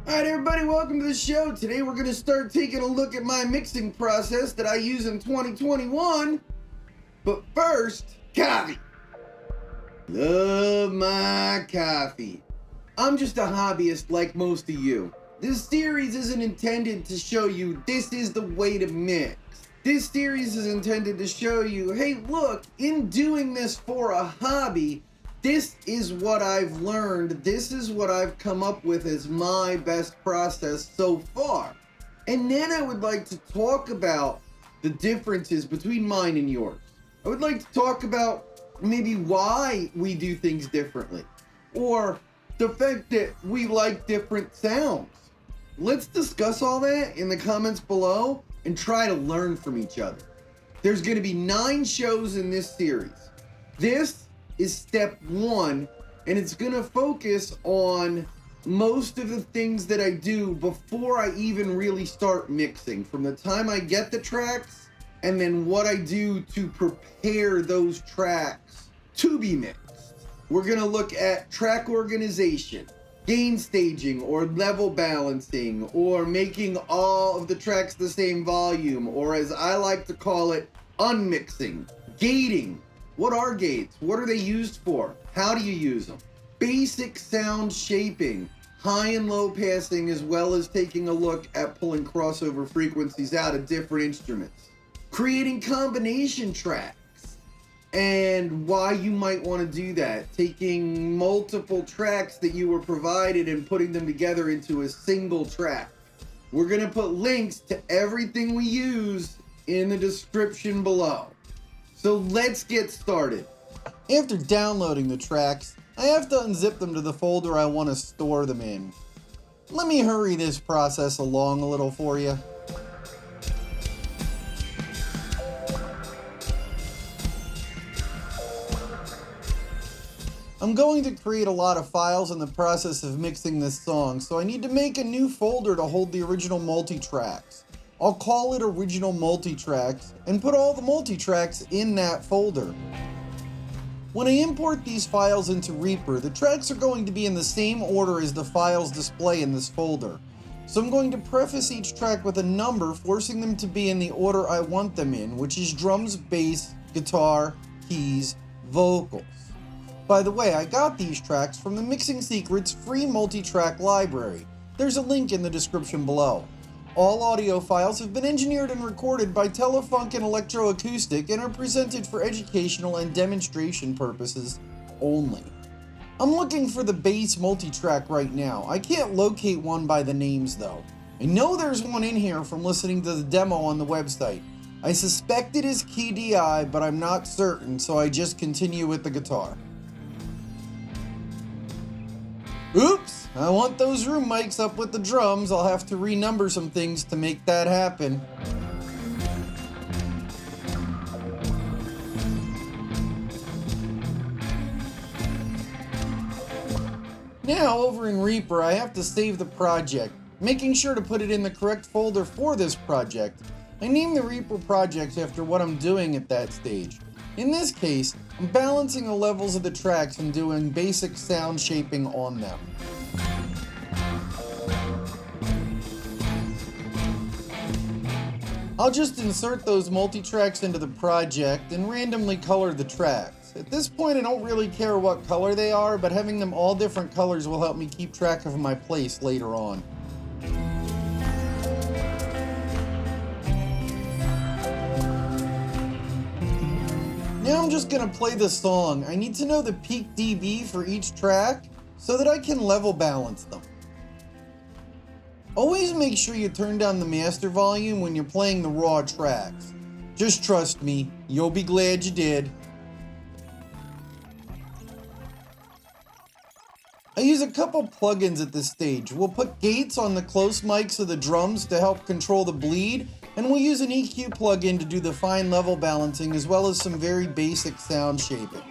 Alright everybody, welcome to the show. Today we're going to start taking a look at my mixing process that I use in 2021. But first, coffee. Love my coffee. I'm just a hobbyist like most of you. This series isn't intended to show you this is the way to mix. This series is intended to show you, hey look, in doing this for a hobby, this is what I've learned, this is what I've come up with as my best process so far. And then I would like to talk about the differences between mine and yours. I would like to talk about maybe why we do things differently, or the fact that we like different sounds. Let's discuss all that in the comments below and try to learn from each other. There's going to be 9 shows in this series. This is step 1, and it's going to focus on most of the things that I do before I even really start mixing, from the time I get the tracks and then what I do to prepare those tracks to be mixed. We're going to look at track organization, gain staging or level balancing, or making all of the tracks the same volume, or as I like to call it, unmixing, gating. What are gates? What are they used for? How do you use them? Basic sound shaping, high and low passing, as well as taking a look at pulling crossover frequencies out of different instruments. Creating combination tracks and why you might want to do that. Taking multiple tracks that you were provided and putting them together into a single track. We're going to put links to everything we use in the description below. So let's get started. After downloading the tracks, I have to unzip them to the folder I want to store them in. Let me hurry this process along a little for you. I'm going to create a lot of files in the process of mixing this song, so I need to make a new folder to hold the original multi-tracks. I'll call it Original Multitracks and put all the multitracks in that folder. When I import these files into Reaper, the tracks are going to be in the same order as the files display in this folder. So I'm going to preface each track with a number, forcing them to be in the order I want them in, which is drums, bass, guitar, keys, vocals. By the way, I got these tracks from the Mixing Secrets free multi-track library. There's a link in the description below. All audio files have been engineered and recorded by Telefunk and Electroacoustic and are presented for educational and demonstration purposes only. I'm looking for the bass multitrack right now. I can't locate one by the names though. I know there's one in here from listening to the demo on the website. I suspect it is key DI, but I'm not certain, so I just continue with the guitar. Oops! I want those room mics up with the drums. I'll have to renumber some things to make that happen. Now, over in Reaper, I have to save the project, making sure to put it in the correct folder for this project. I named the Reaper project after what I'm doing at that stage. In this case, I'm balancing the levels of the tracks and doing basic sound shaping on them. I'll just insert those multi-tracks into the project and randomly color the tracks. At this point I don't really care what color they are, but having them all different colors will help me keep track of my place later on. Now I'm just going to play the song. I need to know the peak dB for each track so that I can level balance them. Always make sure you turn down the master volume when you're playing the raw tracks. Just trust me, you'll be glad you did. I use a couple plugins at this stage. We'll put gates on the close mics of the drums to help control the bleed, and we'll use an EQ plugin to do the fine level balancing as well as some very basic sound shaping.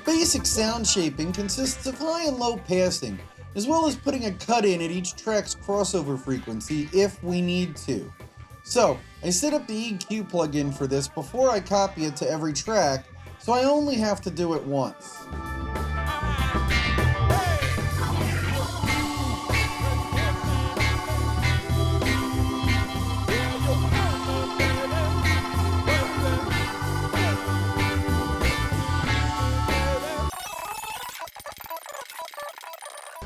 Basic sound shaping consists of high and low passing, as well as putting a cut in at each track's crossover frequency if we need to. So I set up the EQ plugin for this before I copy it to every track, so I only have to do it once.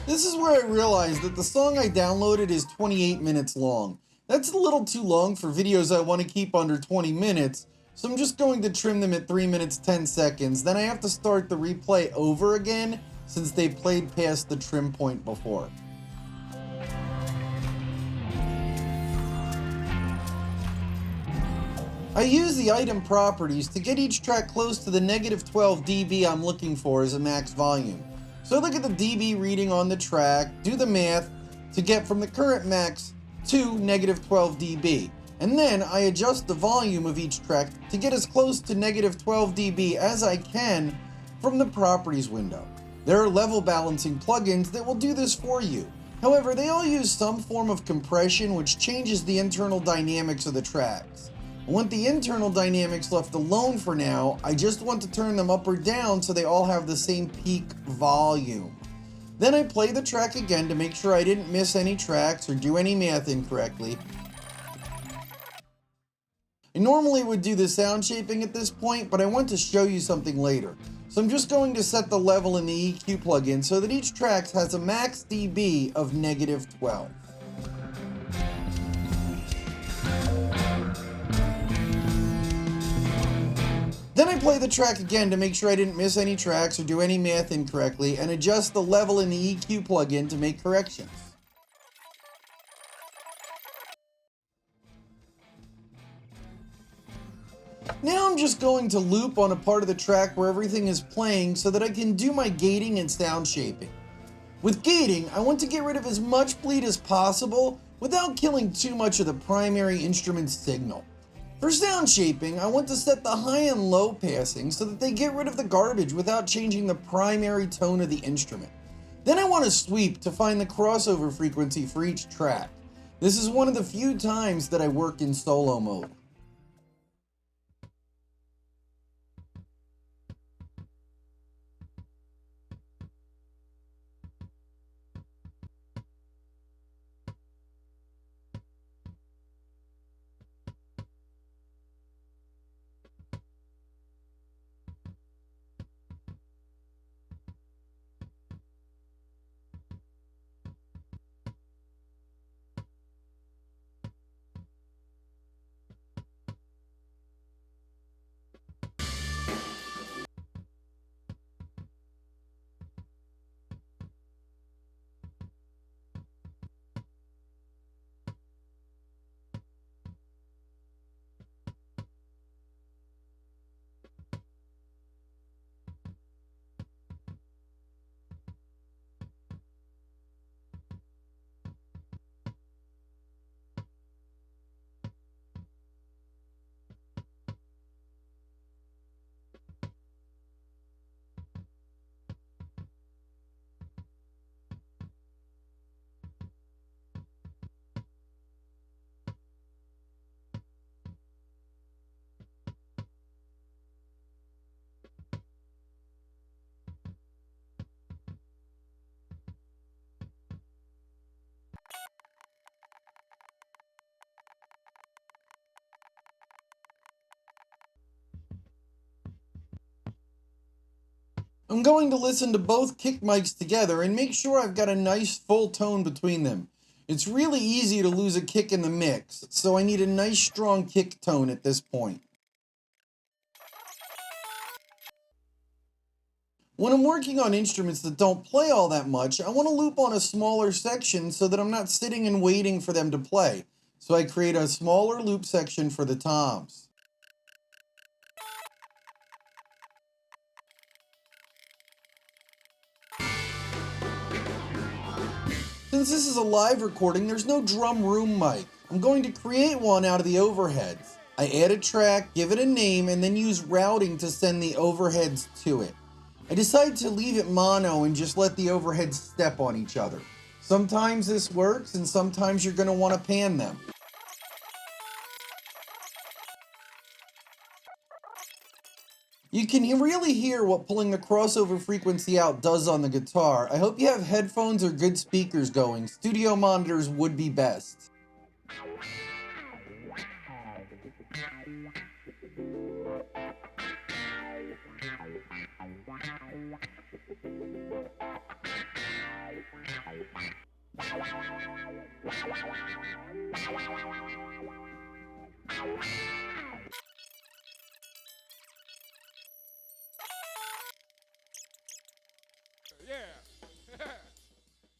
This is where I realized that the song I downloaded is 28 minutes long. That's a little too long for videos I want to keep under 20 minutes, so I'm just going to trim them at 3 minutes 10 seconds. Then I have to start the replay over again since they played past the trim point before. I use the item properties to get each track close to the -12 dB I'm looking for as a max volume. So I look at the dB reading on the track, do the math to get from the current max to -12 dB. And then I adjust the volume of each track to get as close to -12 dB as I can from the properties window. There are level balancing plugins that will do this for you. However, they all use some form of compression which changes the internal dynamics of the tracks. I want the internal dynamics left alone for now. I just want to turn them up or down so they all have the same peak volume. Then I play the track again to make sure I didn't miss any tracks or do any math incorrectly. I normally would do the sound shaping at this point, but I want to show you something later. So I'm just going to set the level in the EQ plugin so that each track has a max dB of -12. Then I play the track again to make sure I didn't miss any tracks or do any math incorrectly, and adjust the level in the EQ plugin to make corrections. Now I'm just going to loop on a part of the track where everything is playing so that I can do my gating and sound shaping. With gating, I want to get rid of as much bleed as possible without killing too much of the primary instrument signal. For sound shaping, I want to set the high and low passing so that they get rid of the garbage without changing the primary tone of the instrument. Then I want to sweep to find the crossover frequency for each track. This is one of the few times that I work in solo mode. I'm going to listen to both kick mics together and make sure I've got a nice full tone between them. It's really easy to lose a kick in the mix, so I need a nice strong kick tone at this point. When I'm working on instruments that don't play all that much, I want to loop on a smaller section so that I'm not sitting and waiting for them to play. So I create a smaller loop section for the toms. Since this is a live recording, there's no drum room mic. I'm going to create one out of the overheads. I add a track, give it a name, and then use routing to send the overheads to it. I decide to leave it mono and just let the overheads step on each other. Sometimes this works, and sometimes you're going to want to pan them. You can really hear what pulling the crossover frequency out does on the guitar. I hope you have headphones or good speakers going. Studio monitors would be best.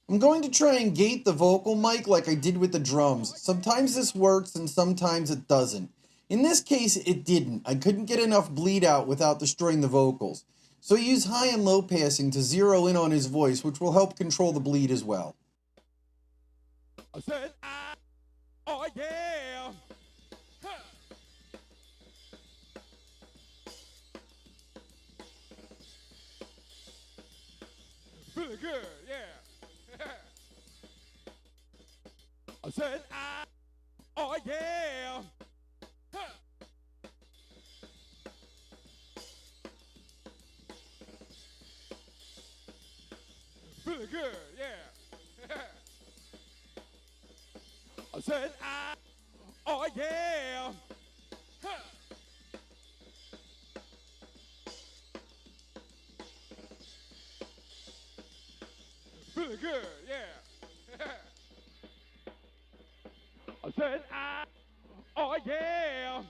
I'm going to try and gate the vocal mic like I did with the drums. Sometimes this works and sometimes it doesn't. In this case, it didn't. I couldn't get enough bleed out without destroying the vocals. So I use high and low passing to zero in on his voice, which will help control the bleed as well. I said, oh yeah. Feeling good, yeah. I said, oh yeah. Feeling good, yeah. I said, oh yeah. Feeling good, yeah. I said, oh yeah.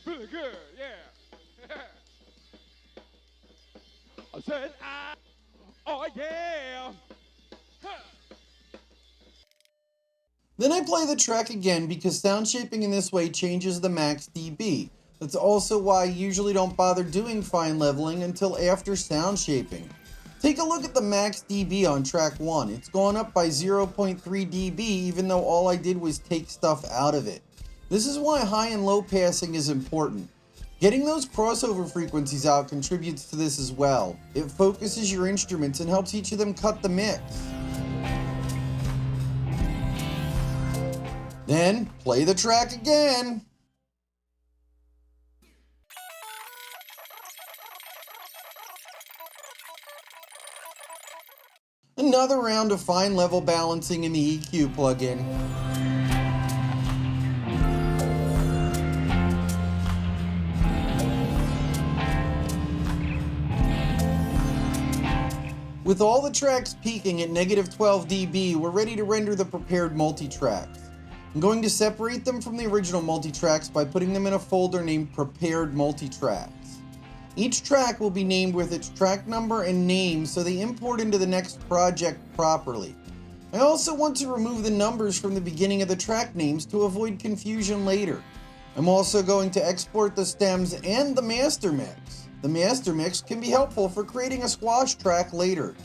Feeling good, yeah. I said, oh yeah. Then I play the track again because sound shaping in this way changes the max dB. That's also why I usually don't bother doing fine leveling until after sound shaping. Take a look at the max dB on track 1. It's gone up by 0.3 dB even though all I did was take stuff out of it. This is why high and low passing is important. Getting those crossover frequencies out contributes to this as well. It focuses your instruments and helps each of them cut the mix. Then, play the track again. Another round of fine level balancing in the EQ plugin. With all the tracks peaking at -12 dB, we're ready to render the prepared multi-tracks. I'm going to separate them from the original multi-tracks by putting them in a folder named Prepared Multi-Tracks. Each track will be named with its track number and name so they import into the next project properly. I also want to remove the numbers from the beginning of the track names to avoid confusion later. I'm also going to export the stems and the master mix. The master mix can be helpful for creating a squash track later.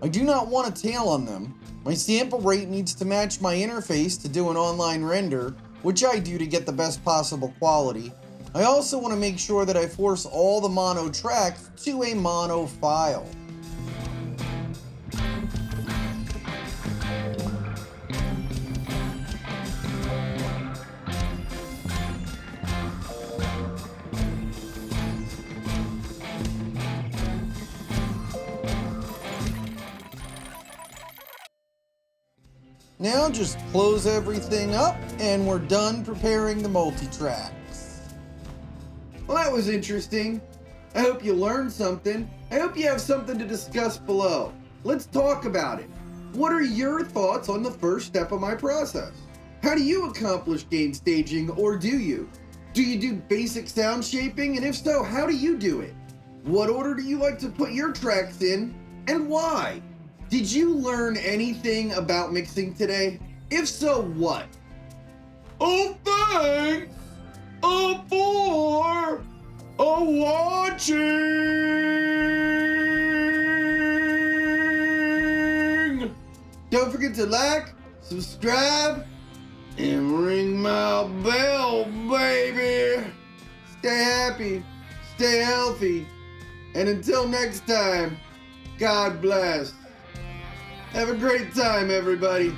I do not want a tail on them. My sample rate needs to match my interface to do an online render, which I do to get the best possible quality. I also want to make sure that I force all the mono tracks to a mono file. Now just close everything up and we're done preparing the multi-tracks. Well, that was interesting. I hope you learned something. I hope you have something to discuss below. Let's talk about it. What are your thoughts on the first step of my process? How do you accomplish gain staging, or do you? Do you do basic sound shaping, and if so, how do you do it? What order do you like to put your tracks in, and why? Did you learn anything about mixing today? If so, what? Oh, thanks for watching! Don't forget to like, subscribe, and ring my bell, baby! Stay happy, stay healthy, and until next time, God bless. Have a great time, everybody.